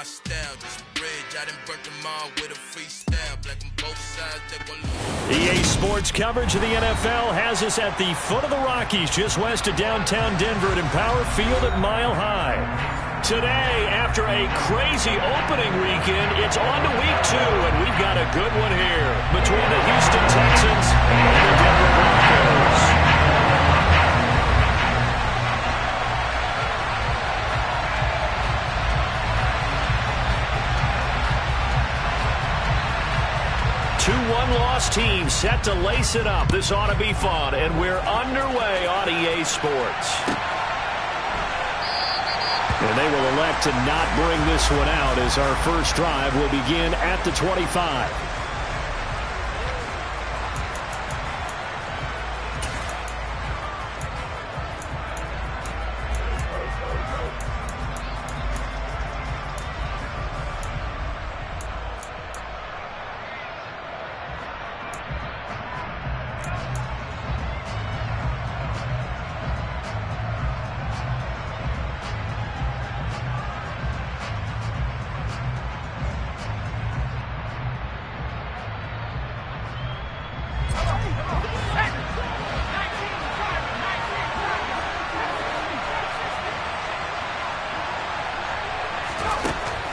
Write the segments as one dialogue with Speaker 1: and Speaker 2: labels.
Speaker 1: my style, just a bridge. I done burnt them all with a freestyle. Black on both sides, they gon' lose.
Speaker 2: EA Sports coverage of the NFL has us at the foot of the Rockies, just west of downtown Denver at Empower Field at Mile High. Today, after a crazy opening weekend, it's on to week 2, and we've got a good one here between the Houston Texans and the Denver Broncos. Two one-loss teams set to lace it up. This ought to be fun, and we're underway on EA Sports. And they will elect to not bring this one out as our first drive will begin at the 25.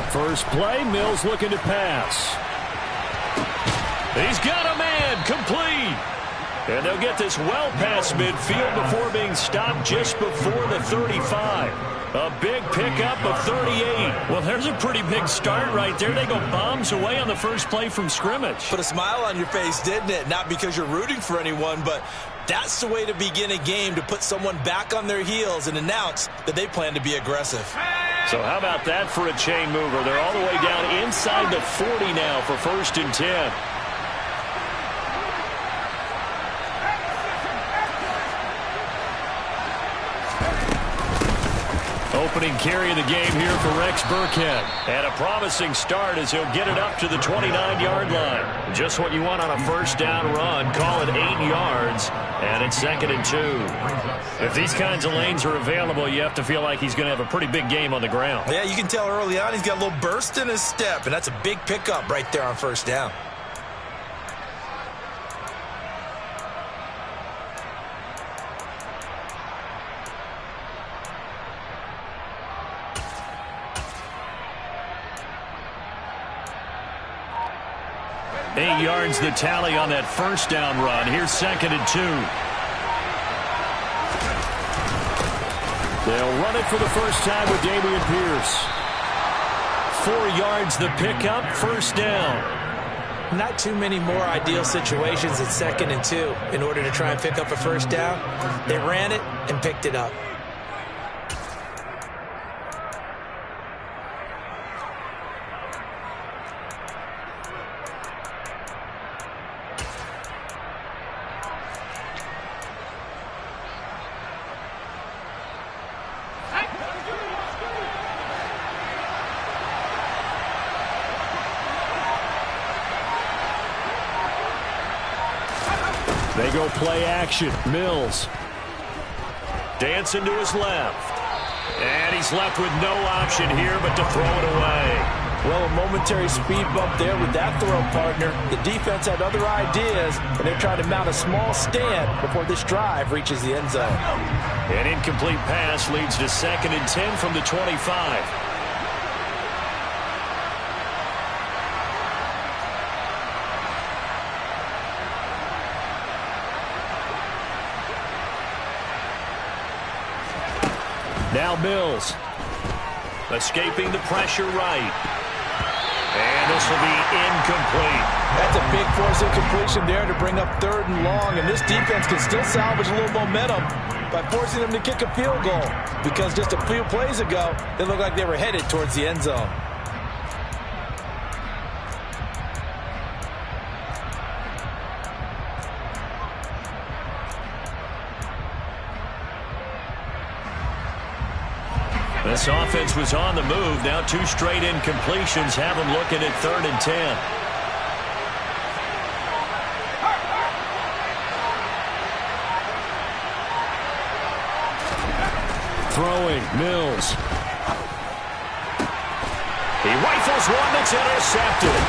Speaker 2: First play, Mills looking to pass. He's got a man, complete. And they'll get this well past midfield before being stopped just before the 35. A big pickup of 38.
Speaker 3: Well, there's a pretty big start right there. They go bombs away on the first play from scrimmage.
Speaker 4: Put a smile on your face, didn't it? Not because you're rooting for anyone, but that's the way to begin a game, to put someone back on their heels and announce that they plan to be aggressive.
Speaker 2: So how about that for a chain mover? They're all the way down inside the 40 now for 1st and 10. Opening carry of the game here for Rex Burkhead. And a promising start as he'll get it up to the 29-yard line. Just what you want on a first down run. Call it 8 yards. And it's 2nd and 2. If these kinds of lanes are available, you have to feel like he's going to have a pretty big game on the ground.
Speaker 4: Yeah, you can tell early on he's got a little burst in his step, and that's a big pickup right there on first down.
Speaker 2: Eight yards the tally on that first down run. Here's 2nd and 2. They'll run it for the first time with Dameon Pierce. 4 yards the pickup, first down.
Speaker 5: Not too many more ideal situations at 2nd and 2 in order to try and pick up a first down. They ran it and picked it up.
Speaker 2: They go play action. Mills. Dancing to his left. And he's left with no option here but to throw it away.
Speaker 4: Well, a momentary speed bump there with that throw, partner. The defense had other ideas, and they're trying to mount a small stand before this drive reaches the end zone.
Speaker 2: An incomplete pass leads to 2nd and 10 from the 25. Now Mills, escaping the pressure right. And this will be incomplete.
Speaker 4: That's a big force incompletion there to bring up 3rd and long, and this defense can still salvage a little momentum by forcing them to kick a field goal, because just a few plays ago, it looked like they were headed towards the end zone.
Speaker 2: This offense was on the move. Now 2 straight incompletions have them looking at 3rd and 10. Throwing, Mills. He rifles one that's intercepted.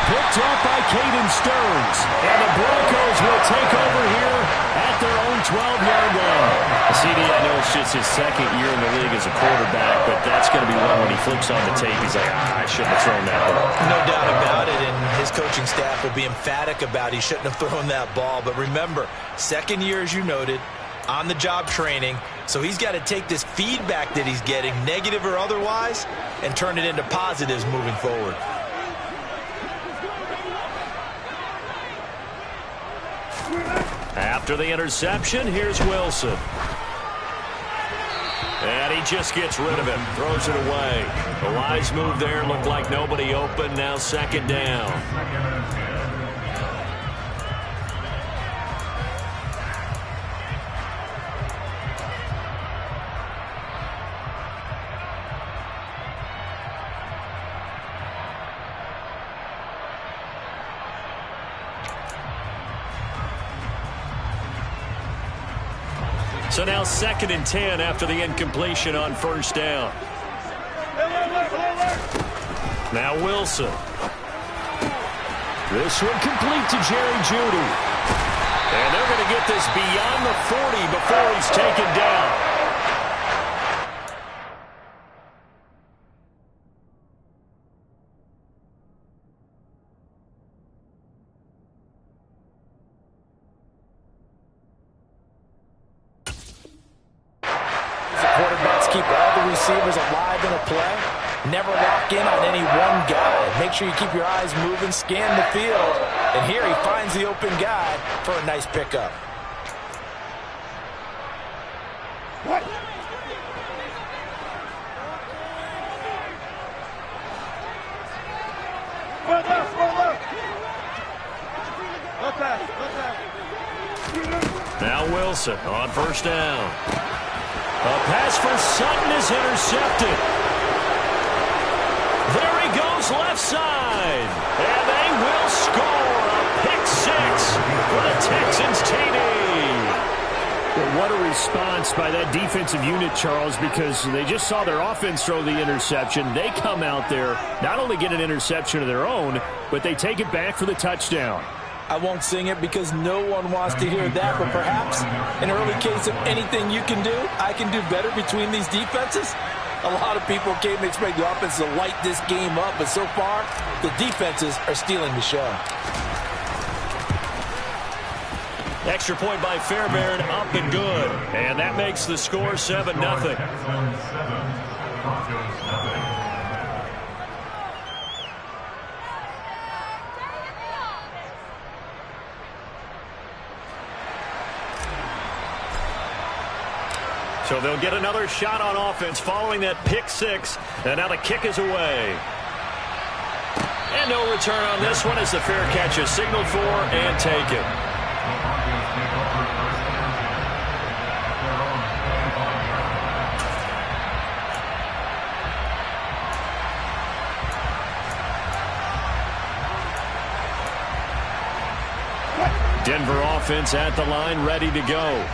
Speaker 2: Picked up by Caden Stearns. And the Broncos will take over here at their own 12-yard line. CD, I know it's just his second year in the league as a quarterback, but that's going to be one when he flips on the tape. He's like, I shouldn't have thrown that ball.
Speaker 5: No doubt about it, and his coaching staff will be emphatic about he shouldn't have thrown that ball. But remember, second year, as you noted, on-the-job training, so he's got to take this feedback that he's getting, negative or otherwise, and turn it into positives moving forward.
Speaker 2: After the interception, here's Wilson. And he just gets rid of it, throws it away. The wise move there, looked like nobody open, now second down. So now 2nd and 10 after the incompletion on first down. Now Wilson. This one complete to Jerry Jeudy. And they're going to get this beyond the 40 before he's taken down.
Speaker 5: Keep all the receivers alive in a play. Never lock in on any one guy. Make sure you keep your eyes moving, scan the field. And here he finds the open guy for a nice pickup.
Speaker 2: Now Wilson on first down. A pass for Sutton is intercepted. There he goes left side. And they will score a pick six for the Texans TD.
Speaker 3: Well, what a response by that defensive unit, Charles, because they just saw their offense throw the interception. They come out there, not only get an interception of their own, but they take it back for the touchdown.
Speaker 5: I won't sing it because no one wants to hear that, but perhaps an early case of anything you can do, I can do better between these defenses. A lot of people came to expect the offense to light this game up, but so far, the defenses are stealing the show.
Speaker 2: Extra point by Fairbairn, up and good. And that makes the score 7-0. So they'll get another shot on offense following that pick six. And now the kick is away. And no return on this one as the fair catch is signaled for and taken. Denver offense at the line, ready to go.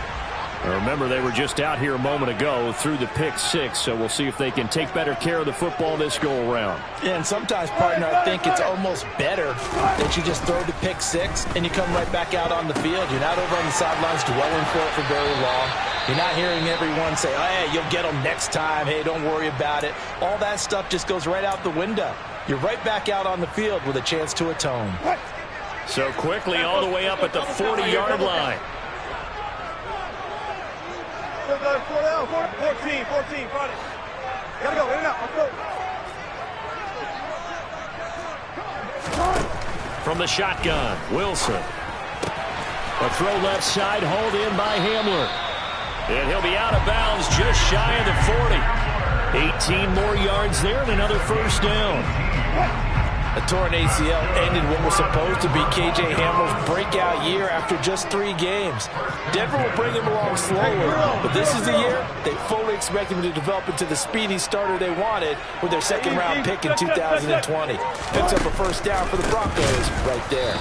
Speaker 2: Remember, they were just out here a moment ago through the pick six, so we'll see if they can take better care of the football this go-around.
Speaker 5: Yeah, and sometimes, partner, I think it's almost better that you just throw the pick six and you come right back out on the field. You're not over on the sidelines dwelling for it for very long. You're not hearing everyone say, oh, hey, you'll get them next time. Hey, don't worry about it. All that stuff just goes right out the window. You're right back out on the field with a chance to atone.
Speaker 2: So quickly all the way up at the 40-yard line.
Speaker 6: 14, front it. Gotta go, in and out, let's go.
Speaker 2: From the shotgun, Wilson. A throw left side, hauled in by Hamler. And he'll be out of bounds just shy of the 40. 18 more yards there and another first down.
Speaker 5: A torn ACL ended what was supposed to be K.J. Hamler's breakout year after just 3 games. Denver will bring him along slowly, but this is the year they fully expect him to develop into the speedy starter they wanted with their second-round pick in 2020. Picks up a first down for the Broncos right there.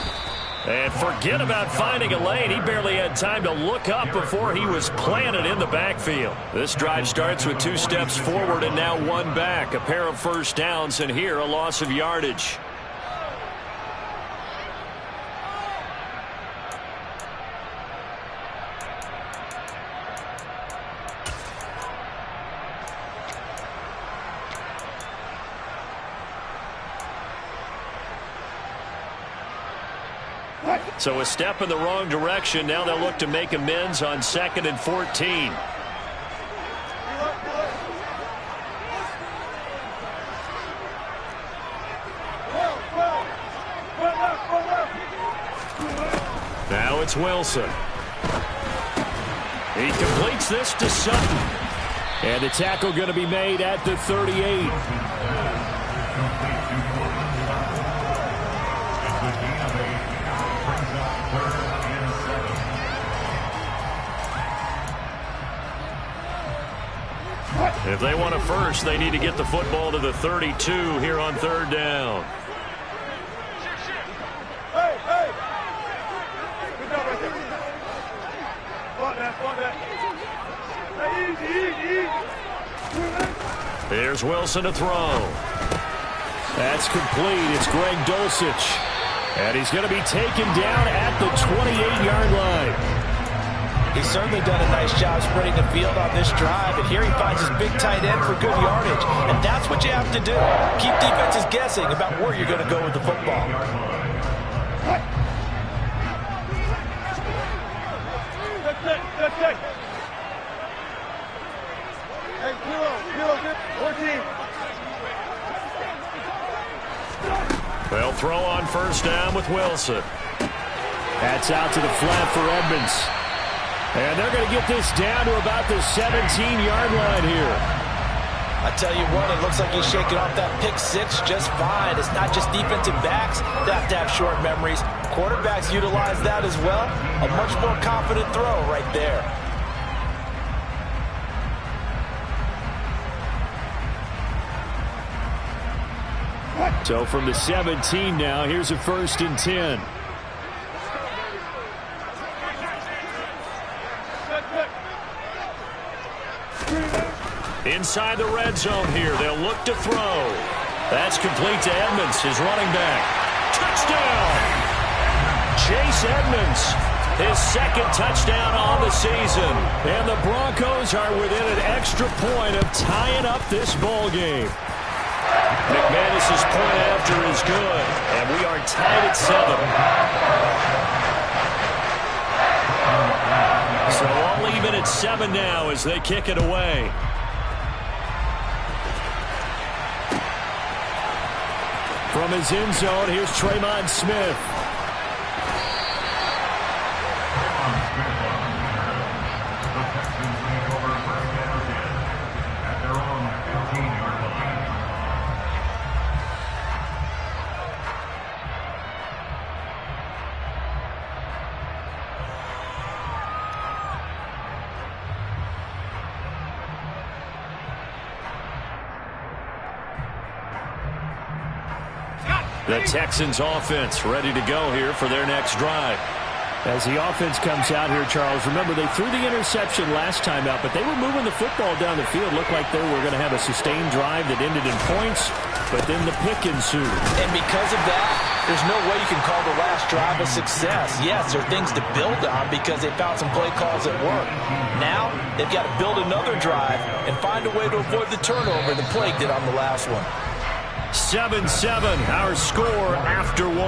Speaker 2: And forget about finding a lane. He barely had time to look up before he was planted in the backfield. This drive starts with 2 steps forward and now 1 back. A pair of first downs, and here a loss of yardage. So a step in the wrong direction. Now they'll look to make amends on 2nd and 14. Now it's Wilson. He completes this to Sutton. And the tackle going to be made at the 38. If they want a first, they need to get the football to the 32 here on 3rd down.
Speaker 6: Hey, hey! Good job right there. Spot that. Hey, easy.
Speaker 2: Here's Wilson to throw. That's complete. It's Greg Dulcich. And he's going to be taken down at the 28-yard line.
Speaker 5: He's certainly done a nice job spreading the field on this drive, and here he finds his big tight end for good yardage. And that's what you have to do. Keep defenses guessing about where you're going to go with the football.
Speaker 6: That's it. Hey, Kilo, 14.
Speaker 2: They'll throw on 1st down with Wilson. That's out to the flat for Edmonds. And they're going to get this down to about the 17-yard line here.
Speaker 5: I tell you what, it looks like he's shaking off that pick 6 just fine. It's not just defensive backs that have to have short memories. Quarterbacks utilize that as well. A much more confident throw right there.
Speaker 2: So from the 17 now, here's a 1st and 10. Inside the red zone here. They'll look to throw. That's complete to Edmonds, his running back. Touchdown! Chase Edmonds, his 2nd touchdown on the season. And the Broncos are within an extra point of tying up this ball game. McManus's point after is good, and we are tied at 7. So all even at 7 now as they kick it away. From his end zone, here's Tremont Smith. The Texans offense ready to go here for their next drive. As the offense comes out here, Charles, remember they threw the interception last time out, but they were moving the football down the field. Looked like they were going to have a sustained drive that ended in points, but then the pick ensued.
Speaker 5: And because of that, there's no way you can call the last drive a success. Yes, there are things to build on because they found some play calls that work. Now, they've got to build another drive and find a way to avoid the turnover that plagued it on the last one.
Speaker 2: 7-7, our score after 1.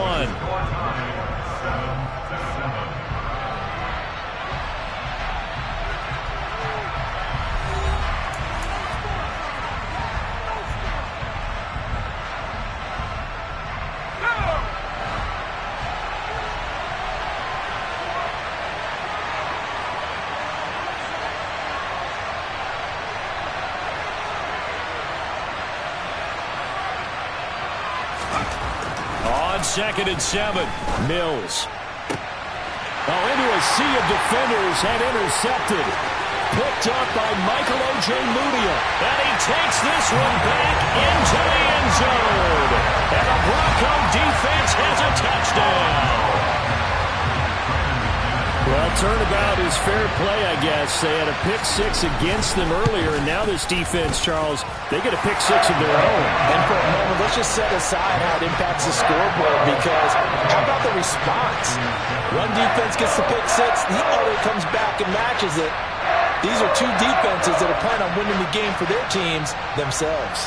Speaker 2: On 2nd and 7, Mills. Oh, into a sea of defenders and intercepted. Picked up by Michael Ojemudia. And he takes this one back into the end zone. And the Bronco defense has a touchdown.
Speaker 3: concern about is fair play, I guess. They had a pick six against them earlier, and now this defense, Charles, they get a pick six of their own.
Speaker 5: And for a moment, let's just set aside how it impacts the scoreboard, because how about the response? One defense gets the pick six, the other comes back and matches it. These are two defenses that are planning on winning the game for their teams themselves.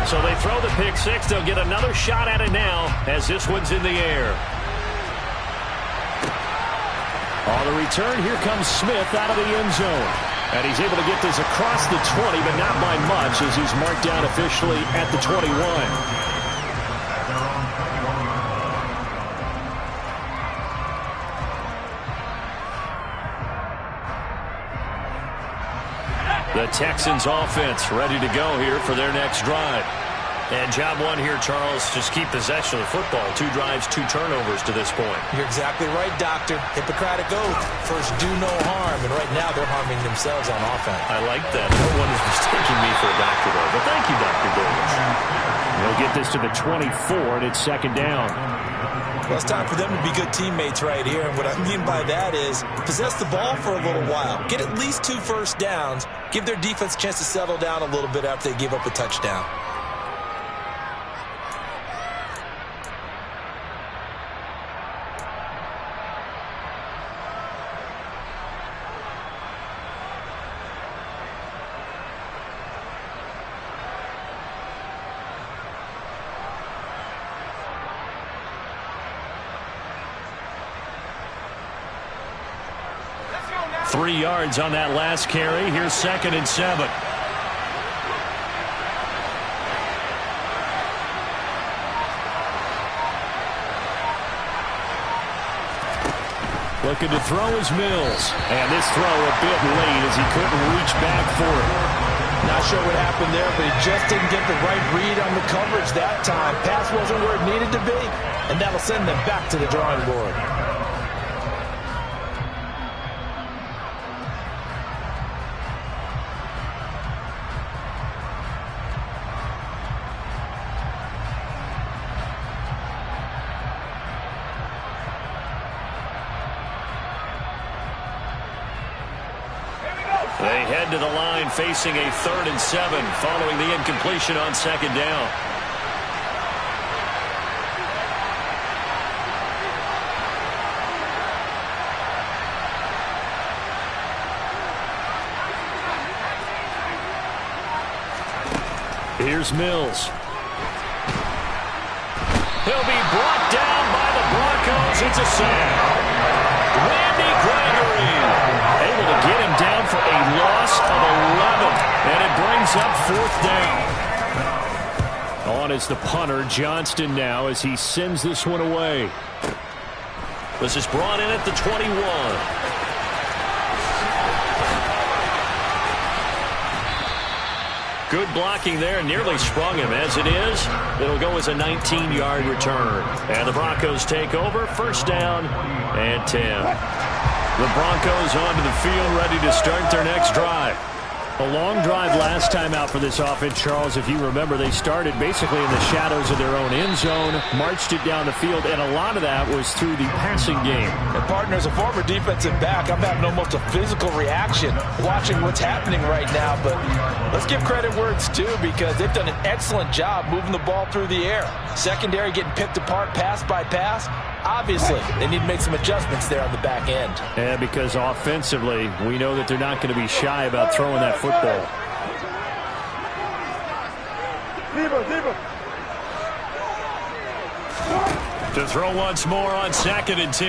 Speaker 2: So they throw the pick six. They'll get another shot at it now as this one's in the air. On the return, here comes Smith out of the end zone. And he's able to get this across the 20, but not by much, as he's marked down officially at the 21. The Texans offense ready to go here for their next drive. And job one here, Charles, just keep possession of the football. 2 drives, 2 turnovers to this point.
Speaker 5: You're exactly right, Doctor. Hippocratic oath. First, do no harm. And right now, they're harming themselves on offense.
Speaker 2: I like that. No one is mistaking me for a doctor, though. But thank you, Dr. Davis.
Speaker 3: They'll get this to the 24, and it's second down.
Speaker 5: Well, it's time for them to be good teammates right here. And what I mean by that is possess the ball for a little while. Get at least 2 first downs. Give their defense a chance to settle down a little bit after they give up a touchdown.
Speaker 2: Let's go, 3 yards on that last carry. Here's 2nd and 7. Looking to throw is Mills. And this throw a bit late as he couldn't reach back for it.
Speaker 5: Not sure what happened there, but he just didn't get the right read on the coverage that time. Pass wasn't where it needed to be, and that'll send them back to the drawing board.
Speaker 2: They head to the line facing a 3rd and 7 following the incompletion on 2nd down. Here's Mills. He'll be brought down by the Broncos. It's a sack. Randy Gregory able to get him down for a loss of 11. And it brings up 4th down. On is the punter, Johnston, now as he sends this one away. This is brought in at the 21. Good blocking there, nearly sprung him. As it is, it'll go as a 19-yard return. And the Broncos take over, 1st down and 10. The Broncos onto the field, ready to start their next drive. A long drive last time out for this offense, Charles. If you remember, they started basically in the shadows of their own end zone, marched it down the field, and a lot of that was through the passing game.
Speaker 5: And partner, as a former defensive back, I'm having almost a physical reaction watching what's happening right now. But let's give credit where it's due, because they've done an excellent job moving the ball through the air. Secondary getting picked apart pass by pass. Obviously, they need to make some adjustments there on the back end.
Speaker 3: Yeah, because offensively, we know that they're not going to be shy about throwing that football.
Speaker 2: To throw once more on 2nd and 10.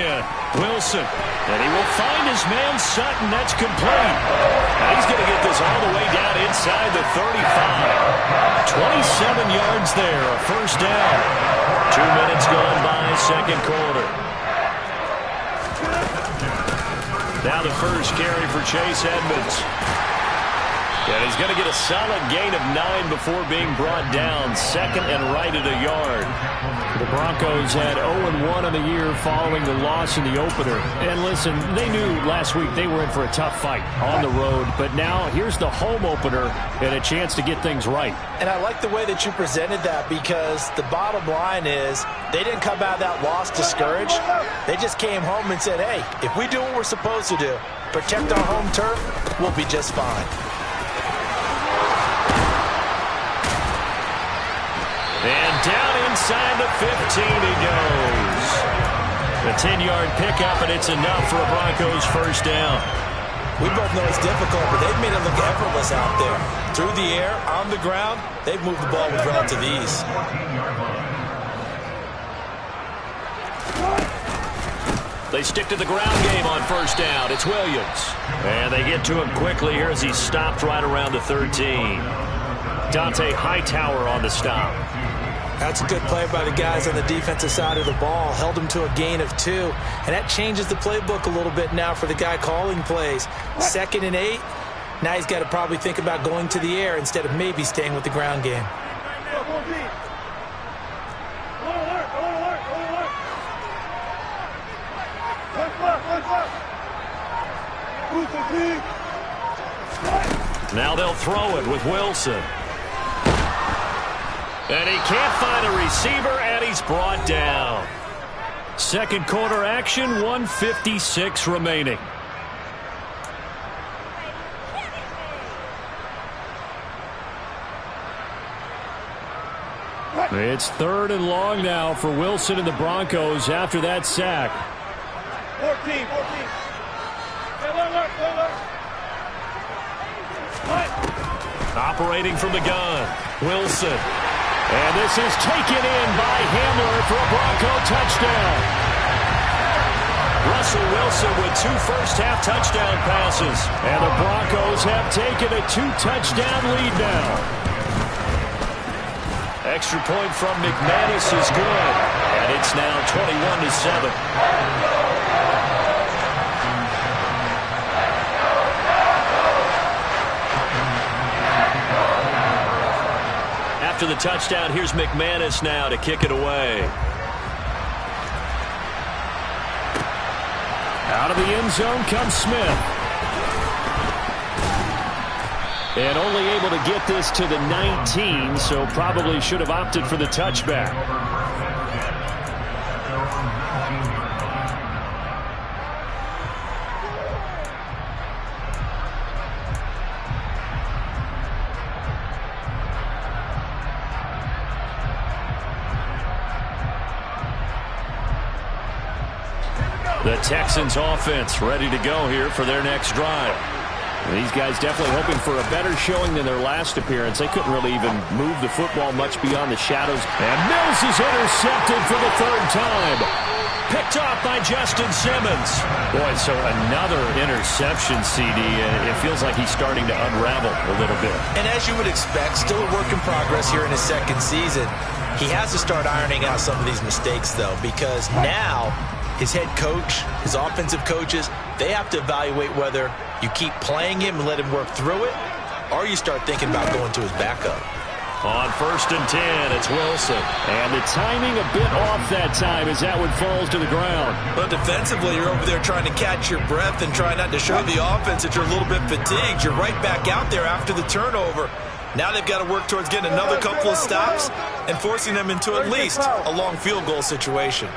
Speaker 2: Wilson. And he will find his man Sutton. That's complete. And he's going to get this all the way down inside the 35. 27 yards there, a 1st down. 2 minutes gone by, 2nd quarter. Now the first carry for Chase Edmonds. And he's going to get a solid gain of 9 before being brought down. Second and right at a yard.
Speaker 3: The Broncos had 0-1 on the year following the loss in the opener. And listen, they knew last week they were in for a tough fight on the road. But now here's the home opener and a chance to get things right.
Speaker 5: And I like the way that you presented that, because the bottom line is they didn't come out of that loss discouraged. They just came home and said, hey, if we do what we're supposed to do, protect our home turf, we'll be just fine.
Speaker 2: And down inside the 15 he goes. A 10-yard pickup, and it's enough for a Broncos first down.
Speaker 5: We both know it's difficult, but they've made it look effortless out there. Through the air, on the ground, they've moved the ball with relative ease.
Speaker 2: They stick to the ground game on first down. It's Williams. And they get to him quickly here as he's stopped right around the 13. Dante Hightower on the stop.
Speaker 5: That's a good play by the guys on the defensive side of the ball. Held him to a gain of 2. And that changes the playbook a little bit now for the guy calling plays. 2nd and 8. Now he's got to probably think about going to the air instead of maybe staying with the ground game.
Speaker 2: Now they'll throw it with Wilson. And he can't find a receiver, and he's brought down. Second quarter action, 1:56 remaining.
Speaker 3: It's 3rd and long now for Wilson and the Broncos after that sack.
Speaker 6: 14.
Speaker 2: Operating from the gun, Wilson. And this is taken in by Hamler for a Bronco touchdown. Russell Wilson with 2 first-half touchdown passes. And the Broncos have taken a 2-touchdown lead now. Extra point from McManus is good. And it's now 21-7. After the touchdown, here's McManus now to kick it away.
Speaker 3: Out of the end zone comes Smith. And only able to get this to the 19, so probably should have opted for the touchback.
Speaker 2: The Texans offense ready to go here for their next drive.
Speaker 3: These guys definitely hoping for a better showing than their last appearance. They couldn't really even move the football much beyond the shadows.
Speaker 2: And Mills is intercepted for the 3rd time. Picked off by Justin Simmons. Boy, so another interception, CD. And it feels like he's starting to unravel a little bit.
Speaker 5: And as you would expect, still a work in progress here in his 2nd season. He has to start ironing out some of these mistakes, though, because now his head coach, his offensive coaches, they have to evaluate whether you keep playing him and let him work through it, or you start thinking about going to his backup.
Speaker 2: On 1st and 10, it's Wilson.
Speaker 3: And the timing a bit off that time as that one falls to the ground.
Speaker 5: But defensively, you're over there trying to catch your breath and try not to show the offense that you're a little bit fatigued. You're right back out there after the turnover. Now they've got to work towards getting another couple of stops and forcing them into at least a long field goal situation.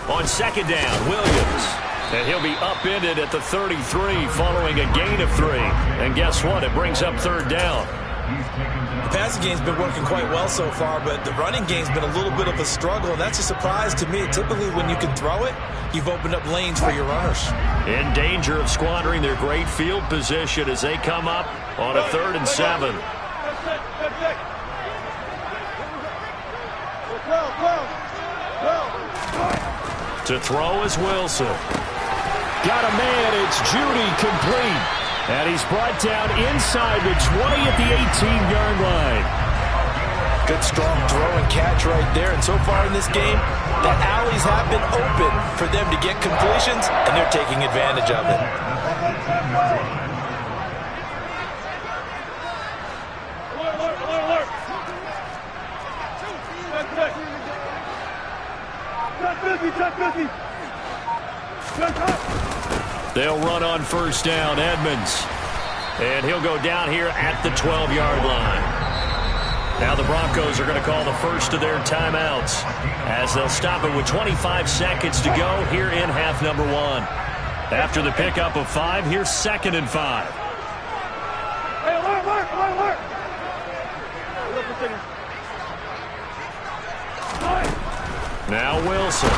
Speaker 2: On 2nd down, Williams. And he'll be upended at the 33 following a gain of 3. And guess what? It brings up 3rd down.
Speaker 5: The passing game's been working quite well so far, but the running game's been a little bit of a struggle, and that's a surprise to me. Typically, when you can throw it, you've opened up lanes for your runners.
Speaker 2: In danger of squandering their great field position as they come up on a 3rd and 7. To throw is Wilson.
Speaker 3: Got a man, it's Judy, complete. And he's brought down inside the 20 at the 18-yard line.
Speaker 5: Good, strong throw and catch right there. And so far in this game, the alleys have been open for them to get completions, and they're taking advantage of it.
Speaker 2: They'll run on first down, Edmonds. And he'll go down here at the 12-yard line. Now the Broncos are going to call the first of their timeouts as they'll stop it with 25 seconds to go here in half number 1. After the pickup of 5, here's 2nd and 5. Now Wilson.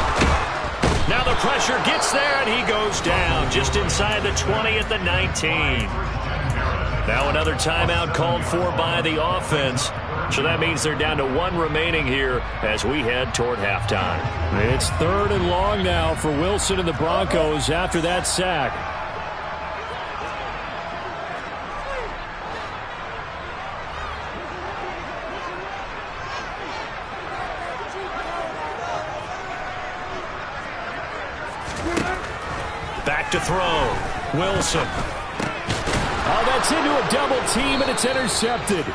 Speaker 2: Now the pressure gets there, and he goes down just inside the 20 at the 19. Now another timeout called for by the offense. So that means they're down to 1 remaining here as we head toward halftime.
Speaker 3: It's 3rd and long now for Wilson and the Broncos after that sack.
Speaker 2: Back to throw. Wilson.
Speaker 3: Oh, that's into a double team, and it's intercepted.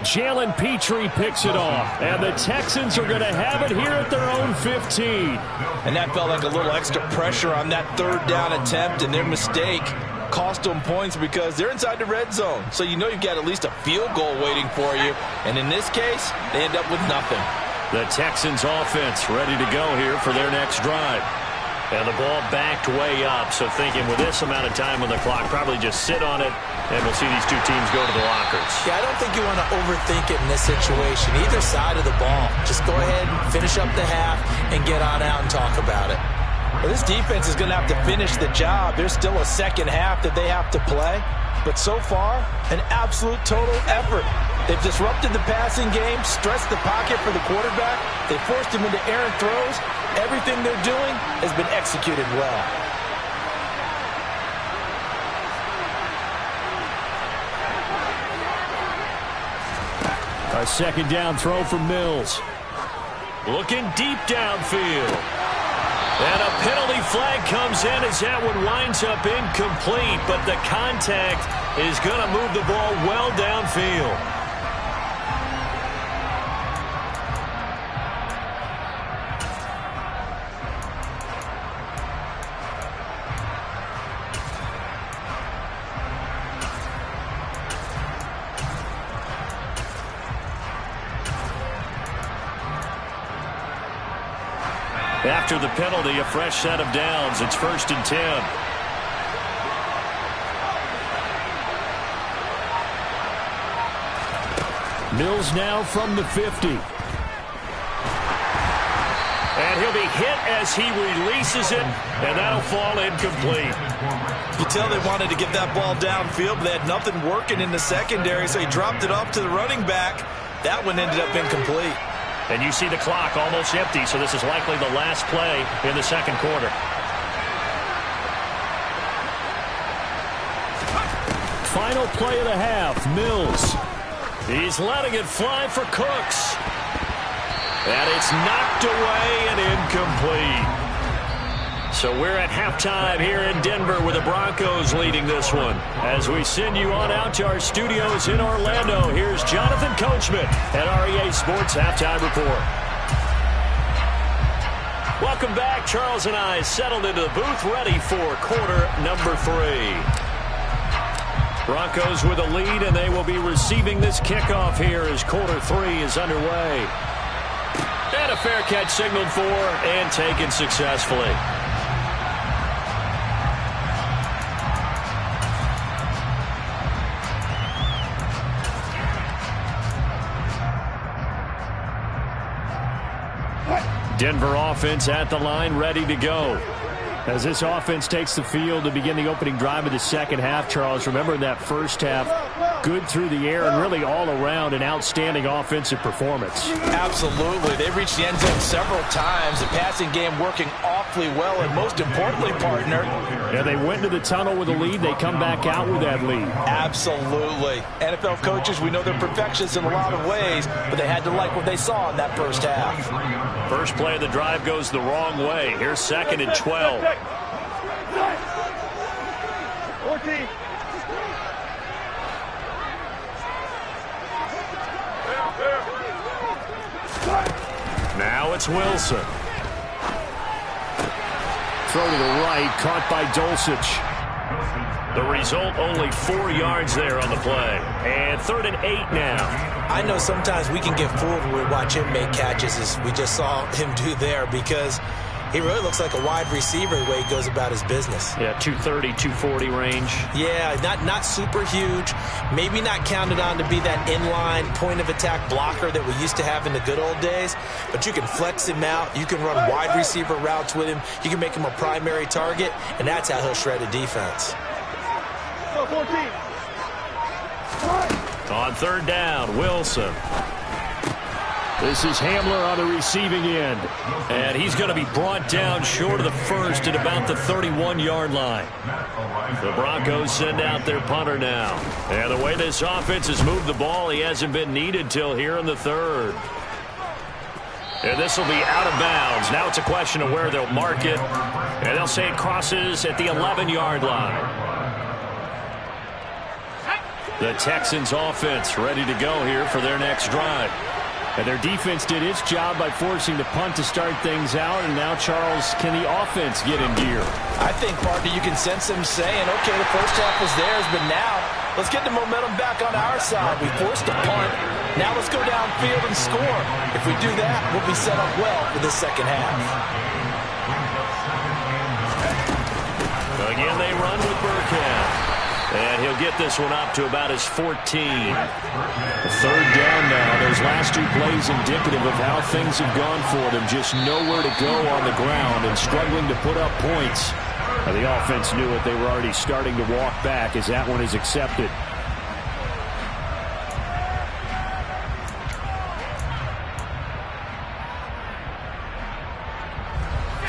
Speaker 3: Jalen Petrie picks it off, and the Texans are going to have it here at their own 15.
Speaker 5: And that felt like a little extra pressure on that 3rd down attempt, and their mistake cost them points because they're inside the red zone. So you know you've got at least a field goal waiting for you. And in this case, they end up with nothing.
Speaker 2: The Texans offense ready to go here for their next drive. And the ball backed way up, so thinking with this amount of time on the clock, probably just sit on it, and we'll see these two teams go to the lockers.
Speaker 5: Yeah, I don't think you want to overthink it in this situation. Either side of the ball. Just go ahead and finish up the half and get on out and talk about it. Well, this defense is going to have to finish the job. There's still a second half that they have to play. But so far, an absolute total effort. They've disrupted the passing game, stressed the pocket for the quarterback. They forced him into errant throws. Everything they're doing has been executed well.
Speaker 3: A 2nd down throw from Mills.
Speaker 2: Looking deep downfield. And a penalty flag comes in as that one winds up incomplete, but the contact is going to move the ball well downfield. After the penalty, a fresh set of downs. It's 1st and 10.
Speaker 3: Mills now from the 50.
Speaker 2: And he'll be hit as he releases it, and that'll fall incomplete.
Speaker 5: You tell they wanted to get that ball downfield, but they had nothing working in the secondary, so he dropped it off to the running back. That one ended up incomplete.
Speaker 2: And you see the clock almost empty, so this is likely the last play in the 2nd quarter.
Speaker 3: Final play of the half, Mills.
Speaker 2: He's letting it fly for Cooks. And it's knocked away and incomplete. So we're at halftime here in Denver with the Broncos leading this one. As we send you on out to our studios in Orlando, here's Jonathan Coachman at REA Sports Halftime Report. Welcome back. Charles and I settled into the booth ready for quarter number 3. Broncos with a lead, and they will be receiving this kickoff here as quarter 3 is underway. And a fair catch signaled for and taken successfully. Denver offense at the line, ready to go.
Speaker 3: As this offense takes the field to begin the opening drive of the second half, Charles, remember in that first half, good through the air and really all around an outstanding offensive performance.
Speaker 5: Absolutely. They reached the end zone several times. The passing game working awfully well, and most importantly, partner.
Speaker 3: Yeah, they went into the tunnel with a lead. They come back out with that lead.
Speaker 5: Absolutely. NFL coaches, we know they're perfectionists in a lot of ways, but they had to like what they saw in that first half.
Speaker 2: First play of the drive goes the wrong way. Here's 2nd and 12.
Speaker 6: 14.
Speaker 2: Now it's Wilson.
Speaker 3: Throw to the right, caught by Dulcich.
Speaker 2: The result, only 4 yards there on the play. And 3rd and 8 now.
Speaker 5: I know sometimes we can get fooled when we watch him make catches, as we just saw him do there, because he really looks like a wide receiver the way he goes about his business.
Speaker 2: Yeah, 230, 240 range.
Speaker 5: Yeah, not super huge. Maybe not counted on to be that inline point-of-attack blocker that we used to have in the good old days. But you can flex him out. You can run wide receiver routes with him. You can make him a primary target, and that's how he'll shred a defense.
Speaker 6: 14.
Speaker 2: On 3rd down, Wilson.
Speaker 3: This is Hamler on the receiving end.
Speaker 2: And he's going to be brought down short of the first at about the 31-yard line. The Broncos send out their punter now. And the way this offense has moved the ball, he hasn't been needed till here in the 3rd. And this will be out of bounds. Now it's a question of where they'll mark it. And they'll say it crosses at the 11-yard line. The Texans offense ready to go here for their next drive.
Speaker 3: And their defense did its job by forcing the punt to start things out. And now, Charles, can the offense get in gear?
Speaker 5: I think, partner, you can sense them saying, okay, the first half was theirs, but now let's get the momentum back on our side. We forced a punt. Now let's go downfield and score. If we do that, we'll be set up well for this second half.
Speaker 2: Again, they run with Burkhead. And he'll get this one up to about his 14.
Speaker 3: 3rd down now. Those last 2 plays indicative of how things have gone for them. Just nowhere to go on the ground and struggling to put up points. Now, the offense knew it. They were already starting to walk back as that one is accepted.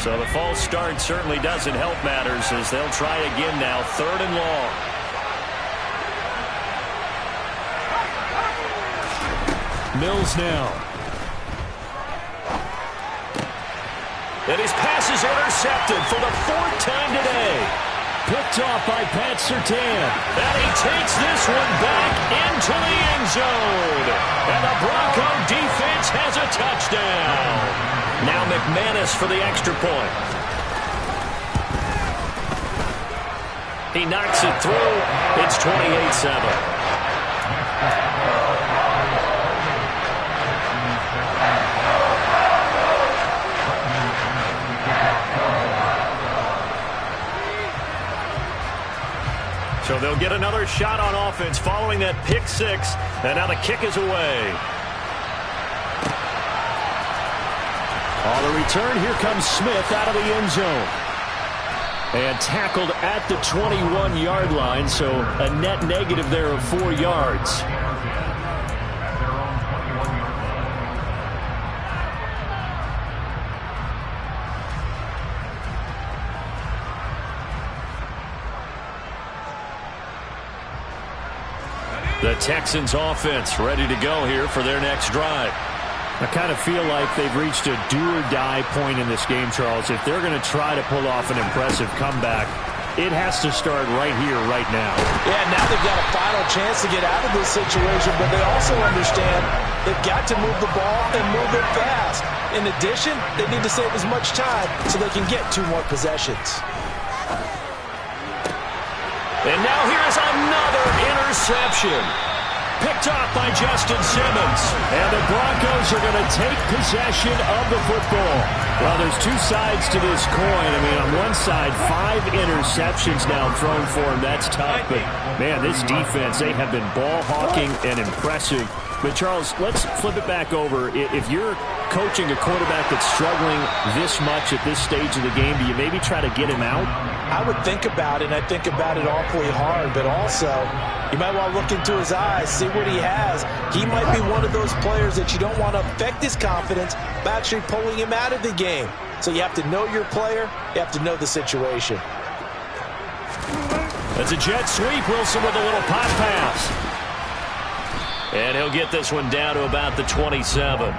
Speaker 2: So the false start certainly doesn't help matters as they'll try again now. 3rd and long.
Speaker 3: Mills now.
Speaker 2: And his pass is intercepted for the 4th time today.
Speaker 3: Picked off by Pat Surtain.
Speaker 2: And he takes this one back into the end zone. And the Bronco defense has a touchdown. Now McManus for the extra point. He knocks it through. It's 28-7. So they'll get another shot on offense following that pick 6. And now the kick is away.
Speaker 3: On the return, here comes Smith out of the end zone. And tackled at the 21-yard line, so a net negative there of 4 yards.
Speaker 2: The Texans offense ready to go here for their next drive.
Speaker 3: I kind of feel like they've reached a do-or-die point in this game, Charles. If they're going to try to pull off an impressive comeback, it has to start right here, right now.
Speaker 5: Yeah, now they've got a final chance to get out of this situation, but they also understand they've got to move the ball and move it fast. In addition, they need to save as much time so they can get 2 more possessions.
Speaker 2: And now here's another interception. Picked off by Justin Simmons.
Speaker 3: And the Broncos are going to take possession of the football. Well, there's 2 sides to this coin. I mean, on one side, 5 interceptions now thrown for him. That's tough. But, man, this defense, they have been ball hawking and impressive. But, Charles, let's flip it back over. If you're coaching a quarterback that's struggling this much at this stage of the game, do you maybe try to get him out?
Speaker 5: I would think about it, and I think about it awfully hard, but also you might want to look into his eyes, see what he has. He might be one of those players that you don't want to affect his confidence by actually pulling him out of the game. So you have to know your player, you have to know the situation.
Speaker 2: That's a jet sweep. Wilson with a little pop pass. And he'll get this one down to about the 27.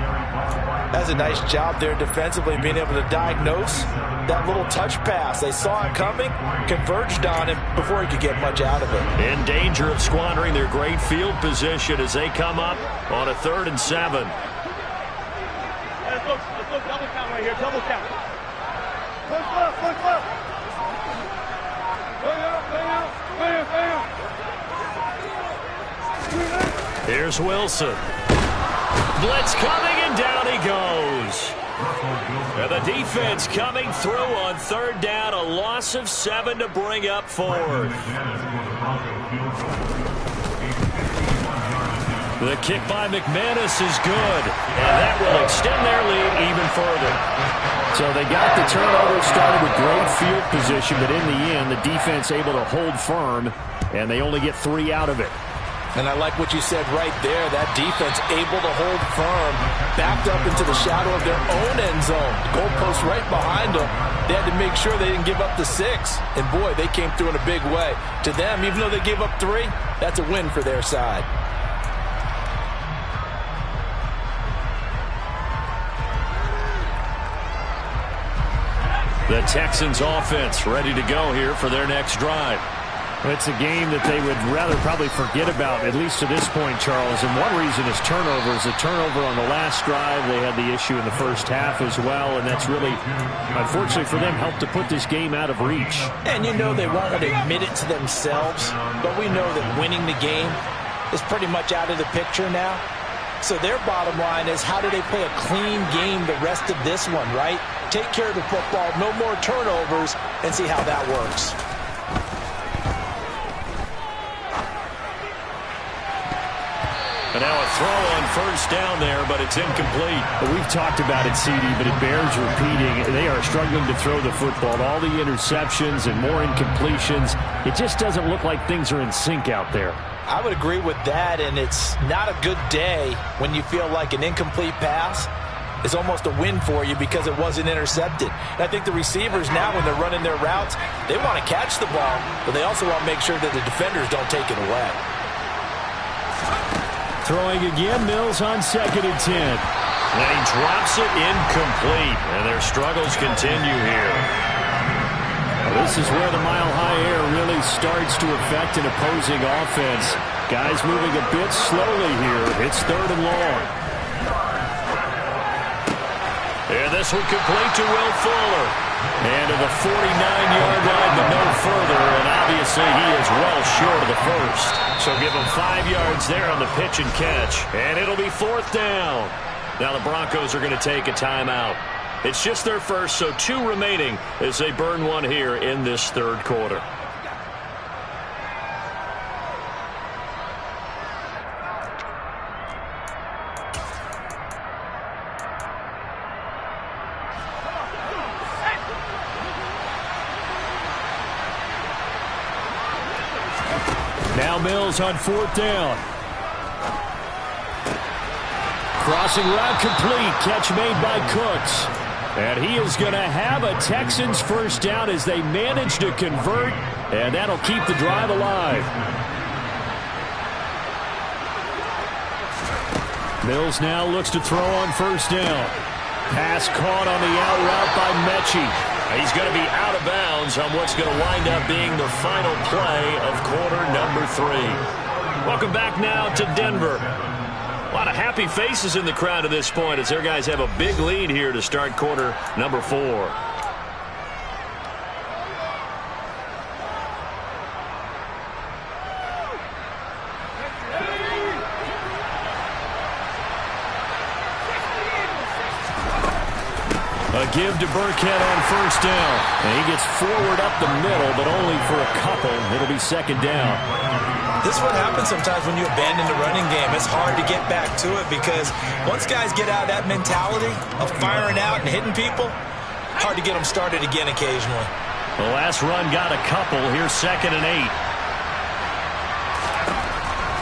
Speaker 5: That's a nice job there defensively, being able to diagnose that little touch pass. They saw it coming, converged on him before he could get much out of it.
Speaker 2: In danger of squandering their great field position as they come up on a 3rd and 7.
Speaker 6: Let's look double count right here, double count. Push left, push left. Bam.
Speaker 2: Here's Wilson. Blitz coming, and down he goes. And the defense coming through on 3rd down, a loss of 7 to bring up 4th. The kick by McManus is good, and that will extend their lead even further.
Speaker 3: So they got the turnover started with great field position, but in the end, the defense able to hold firm, and they only get 3 out of it.
Speaker 5: And I like what you said right there. That defense able to hold firm, backed up into the shadow of their own end zone. The goalpost right behind them. They had to make sure they didn't give up the 6. And, boy, they came through in a big way. To them, even though they gave up 3, that's a win for their side.
Speaker 2: The Texans offense ready to go here for their next drive.
Speaker 3: It's a game that they would rather probably forget about, at least to this point, Charles. And one reason is turnovers. A turnover on the last drive. They had the issue in the first half as well, and that's really, unfortunately for them, helped to put this game out of reach.
Speaker 5: And you know they won't admit it to themselves, but we know that winning the game is pretty much out of the picture now. So their bottom line is, how do they play a clean game the rest of this one, right? Take care of the football, no more turnovers, and see how that works.
Speaker 2: And now a throw on 1st down there, but it's incomplete.
Speaker 3: Well, we've talked about it, CD, but it bears repeating. They are struggling to throw the football. All the interceptions and more incompletions. It just doesn't look like things are in sync out there.
Speaker 5: I would agree with that, and it's not a good day when you feel like an incomplete pass is almost a win for you because it wasn't intercepted. And I think the receivers now, when they're running their routes, they want to catch the ball, but they also want to make sure that the defenders don't take it away.
Speaker 2: Throwing again, Mills on 2nd and 10. And he drops it incomplete, and their struggles continue here.
Speaker 3: Well, this is where the mile-high air really starts to affect an opposing offense. Guys moving a bit slowly here. It's 3rd and long.
Speaker 2: And this one complete to Will Fuller. And to the 49-yard line, but no further. And obviously he is well short of the 1st. So give him 5 yards there on the pitch and catch. And it'll be 4th down. Now the Broncos are going to take a timeout. It's just their first, so 2 remaining as they burn one here in this 3rd quarter. Now Mills on 4th down. Crossing route complete. Catch made by Cooks. And he is going to have a Texans 1st down as they manage to convert. And that'll keep the drive alive. Mills now looks to throw on 1st down. Pass caught on the out route by Mechie. He's going to be out of bounds on what's going to wind up being the final play of quarter number 3. Welcome back now to Denver. A lot of happy faces in the crowd at this point as their guys have a big lead here to start quarter number 4. A give to Burkhead on 1st down. And he gets forward up the middle, but only for a couple. It'll be 2nd down.
Speaker 5: This is what happens sometimes when you abandon the running game. It's hard to get back to it because once guys get out of that mentality of firing out and hitting people, hard to get them started again occasionally.
Speaker 2: The last run got a couple. Here's 2nd and 8.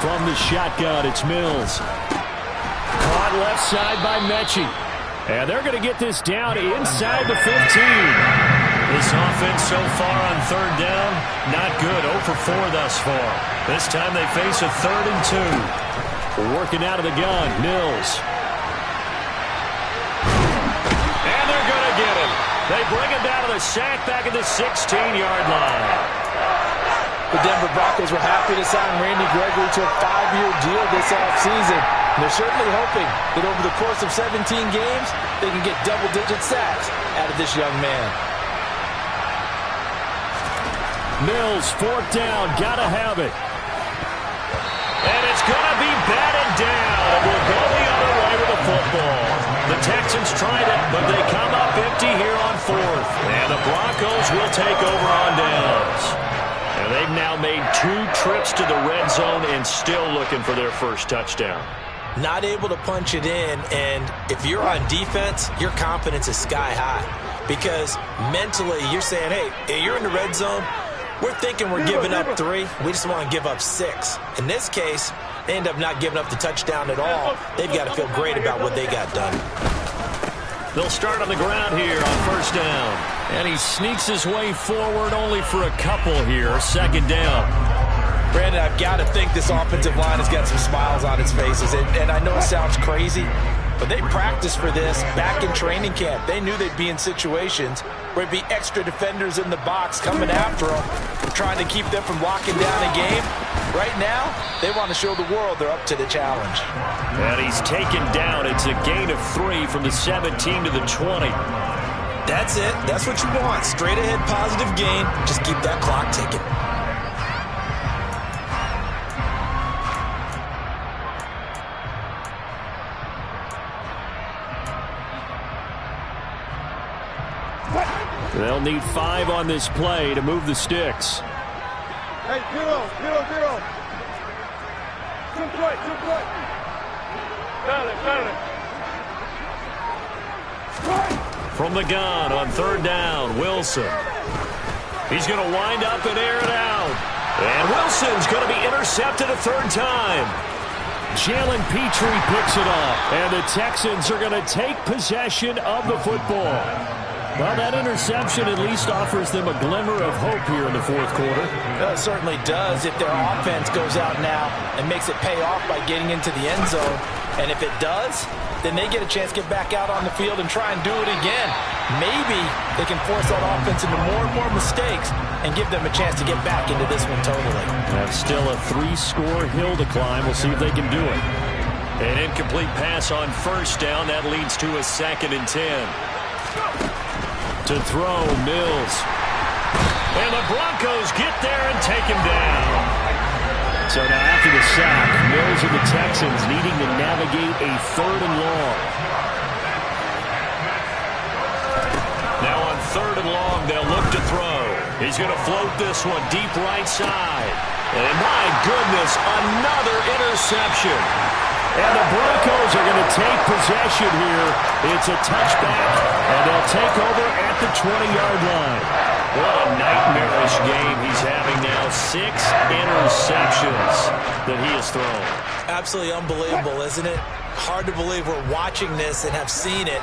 Speaker 2: From the shotgun, it's Mills. Caught left side by Mechie. And they're going to get this down inside the 15. This offense so far on 3rd down, not good. 0 for 4 thus far. This time they face a 3rd and 2. Working out of the gun, Mills. And they're going to get him. They bring him down to the sack back at the 16-yard line.
Speaker 5: The Denver Broncos were happy to sign Randy Gregory to a 5-year deal this offseason. They're certainly hoping that over the course of 17 games, they can get double-digit sacks out of this young man.
Speaker 2: Mills, 4th down, gotta have it. And it's gonna be batted down, and we'll go the other way with the football. The Texans tried it, but they come up empty here on 4th. And the Broncos will take over on downs. And they've now made 2 trips to the red zone and still looking for their first touchdown.
Speaker 5: Not able to punch it in, and if you're on defense, your confidence is sky high. Because mentally, you're saying, hey, you're in the red zone, we're thinking we're giving up 3. We just want to give up 6. In this case, they end up not giving up the touchdown at all. They've got to feel great about what they got done.
Speaker 2: They'll start on the ground here on 1st down. And he sneaks his way forward only for a couple here. 2nd down.
Speaker 5: Brandon, I've got to think this offensive line has got some smiles on its faces. And I know it sounds crazy, but they practiced for this back in training camp. They knew they'd be in situations where it'd be extra defenders in the box coming after them, trying to keep them from locking down a game. Right now, they want to show the world they're up to the challenge.
Speaker 2: And he's taken down. It's a gain of 3 from the 17 to the 20.
Speaker 5: That's it. That's what you want. Straight ahead positive gain. Just keep that clock ticking.
Speaker 2: They'll need 5 on this play to move the sticks.
Speaker 6: Hey, 0, 0, 0. Two point. Got it.
Speaker 2: From the gun on 3rd down, Wilson. He's going to wind up and air it out. And Wilson's going to be intercepted a 3rd time. Jalen Petrie picks it up. And the Texans are going to take possession of the football. Well, that interception at least offers them a glimmer of hope here in the 4th quarter.
Speaker 5: It certainly does if their offense goes out now and makes it pay off by getting into the end zone. And if it does, then they get a chance to get back out on the field and try and do it again. Maybe they can force that offense into more and more mistakes and give them a chance to get back into this one totally.
Speaker 2: That's still a 3-score hill to climb. We'll see if they can do it. An incomplete pass on 1st down. That leads to a 2nd and 10. To throw, Mills. And the Broncos get there and take him down. So now after the sack, Mills and the Texans needing to navigate a 3rd and long. Now on 3rd and long, they'll look to throw. He's going to float this one deep right side. And my goodness, another interception. And the Broncos are going to take possession here. It's a touchback, and they'll take over at the 20-yard line. What a nightmarish game he's having now. 6 interceptions that he has thrown.
Speaker 5: Absolutely unbelievable, isn't it? Hard to believe we're watching this and have seen it,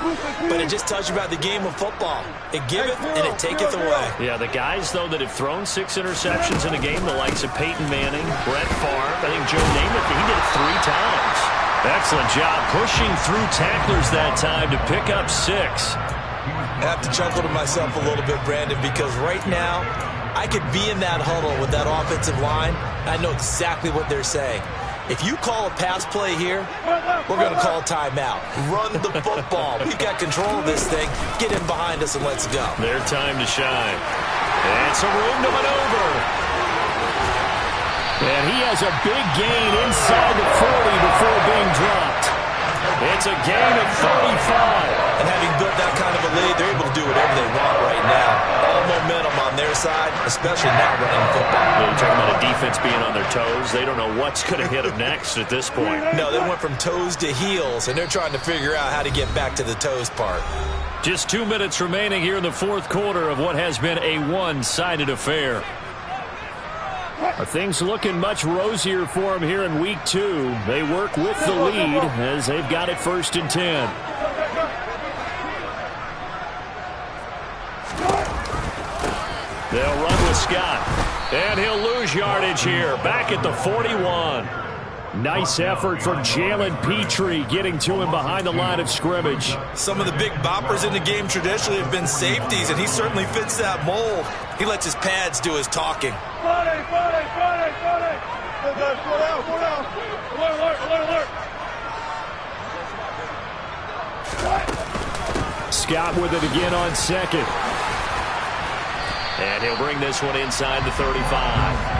Speaker 5: but it just tells you about the game of football. It giveth and it taketh away.
Speaker 2: Yeah, the guys, though, that have thrown 6 interceptions in a game, the likes of Peyton Manning, Brett Favre, I think Joe Namath, he did it 3 times. Excellent job pushing through tacklers that time to pick up 6.
Speaker 5: I have to chuckle to myself a little bit, Brandon, because right now I could be in that huddle with that offensive line. I know exactly what they're saying. If you call a pass play here, we're going to call timeout. Run the football. We've got control of this thing. Get in behind us and let's go.
Speaker 2: Their time to shine. And some room to maneuver. And he has a big gain inside the 40 before being dropped. It's a gain of 35.
Speaker 5: And having built that kind of a lead, they're able to do whatever they want right now. All momentum on their side, especially now running the football.
Speaker 2: Yeah, you're talking about a defense being on their toes. They don't know what's going to hit them next at this point.
Speaker 5: No, they went from toes to heels, and they're trying to figure out how to get back to the toes part.
Speaker 2: Just 2 minutes remaining here in the fourth quarter of what has been a one-sided affair.
Speaker 3: Are things looking much rosier for them here in week 2? They work with the lead as they've got it 1st and 10.
Speaker 2: They'll run with Scott. And he'll lose yardage here. Back at the 41.
Speaker 3: Nice effort from Jalen Petrie getting to him behind the line of scrimmage.
Speaker 5: Some of the big boppers in the game traditionally have been safeties, and he certainly fits that mold. He lets his pads do his talking.
Speaker 3: Scott with it again on 2nd.
Speaker 2: And he'll bring this one inside the 35.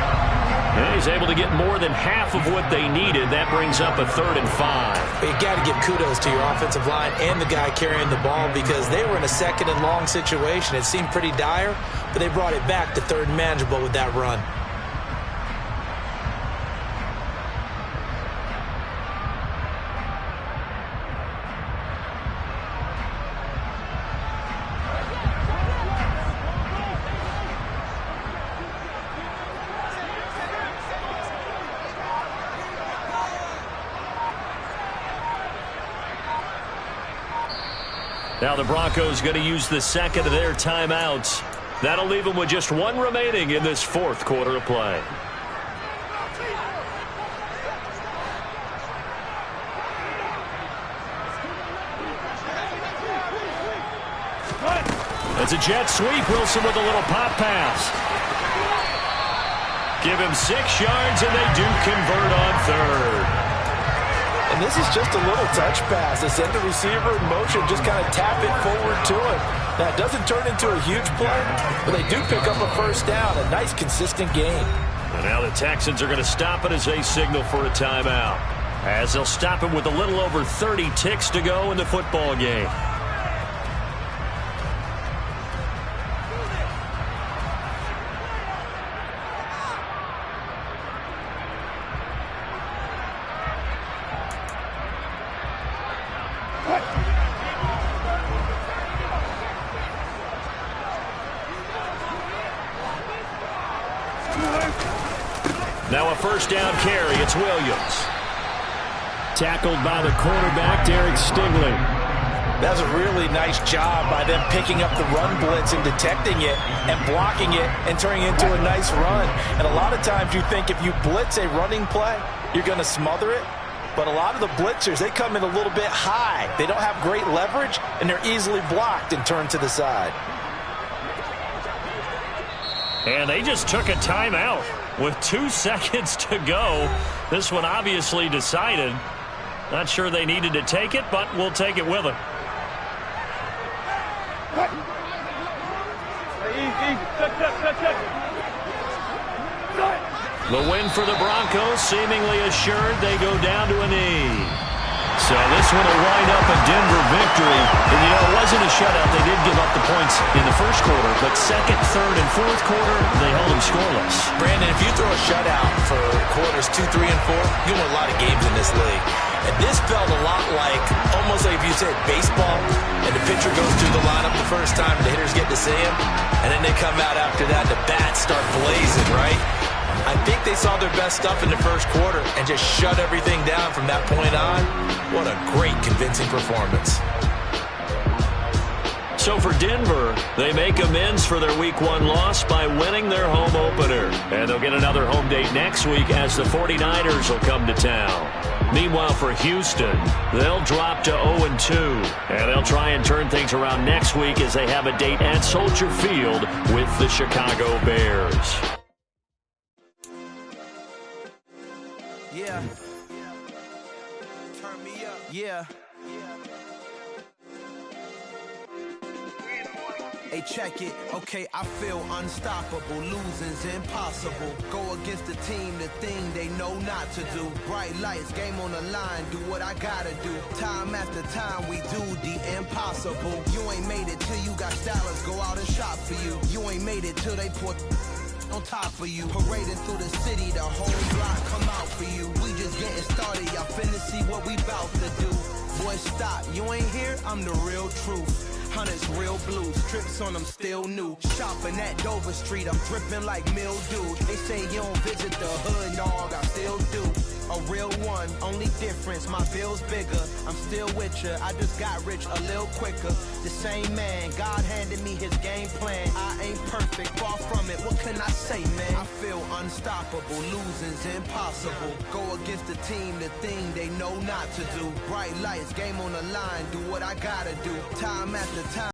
Speaker 2: And he's able to get more than half of what they needed. That brings up a 3rd and 5.
Speaker 5: You got to give kudos to your offensive line and the guy carrying the ball, because they were in a 2nd and long situation. It seemed pretty dire, but they brought it back to 3rd and manageable with that run.
Speaker 2: Now the Broncos going to use the 2nd of their timeouts. That'll leave them with just 1 remaining in this 4th quarter of play. It's a jet sweep. Wilson with a little pop pass. Give him 6 yards, and they do convert on 3rd.
Speaker 5: And this is just a little touch pass. They send the receiver in motion, just kind of tap it forward to him. Now, it doesn't turn into a huge play, but they do pick up a 1st down. A nice, consistent game.
Speaker 2: And now the Texans are going to stop it as they signal for a timeout, as they'll stop it with a little over 30 ticks to go in the football game. Now a 1st down carry. It's Williams.
Speaker 3: Tackled by the quarterback, Derek Stingley.
Speaker 5: That was a really nice job by them picking up the run blitz and detecting it and blocking it and turning it into a nice run. And a lot of times you think if you blitz a running play, you're going to smother it. But a lot of the blitzers, they come in a little bit high. They don't have great leverage, and they're easily blocked and turned to the side.
Speaker 2: And they just took a timeout with 2 seconds to go. This one obviously decided. Not sure they needed to take it, but we'll take it with them. The win for the Broncos seemingly assured. They go down to a knee. So this one will wind up a Denver victory. And, you know, it wasn't a shutout. They did give up the points in the 1st quarter, but 2nd, 3rd, and 4th quarter, they held them scoreless.
Speaker 5: Brandon, if you throw a shutout for quarters 2, 3, and 4, you win a lot of games in this league. And this felt a lot like, almost like if you said baseball, and the pitcher goes through the lineup the first time, and the hitters get to see him, and then they come out after that, and the bats start blazing, right? I think they saw their best stuff in the 1st quarter and just shut everything down from that point on. What a great, convincing performance.
Speaker 2: So for Denver, they make amends for their Week 1 loss by winning their home opener. And they'll get another home date next week as the 49ers will come to town. Meanwhile, for Houston, they'll drop to 0-2. And they'll try and turn things around next week as they have a date at Soldier Field with the Chicago Bears.
Speaker 1: Yeah. Turn me up. Yeah. Hey, check it. Okay, I feel unstoppable. Losing's impossible. Go against the team, the thing they know not to do. Bright lights, game on the line. Do what I gotta do. Time after time, we do the impossible. You ain't made it till you got stylers. Go out and shop for you. You ain't made it till they put on top of you. Parading through the city, the whole block come out for you. We just getting started, y'all finna see what we bout to do. Boy, stop, you ain't here, I'm the real truth. Hunters, real blues, strips on them still new. Shopping at Dover Street, I'm dripping like mildew. They say you don't visit the hood, dog, I still do. A real one, only difference, my bill's bigger. I'm still with ya, I just got rich a little quicker. The same man, God handed me his game plan. I ain't perfect, far from it, what can I say, man? I feel unstoppable, losing's impossible. Go against the team, the thing they know not to do. Bright lights, game on the line, do what I gotta do. Time after time.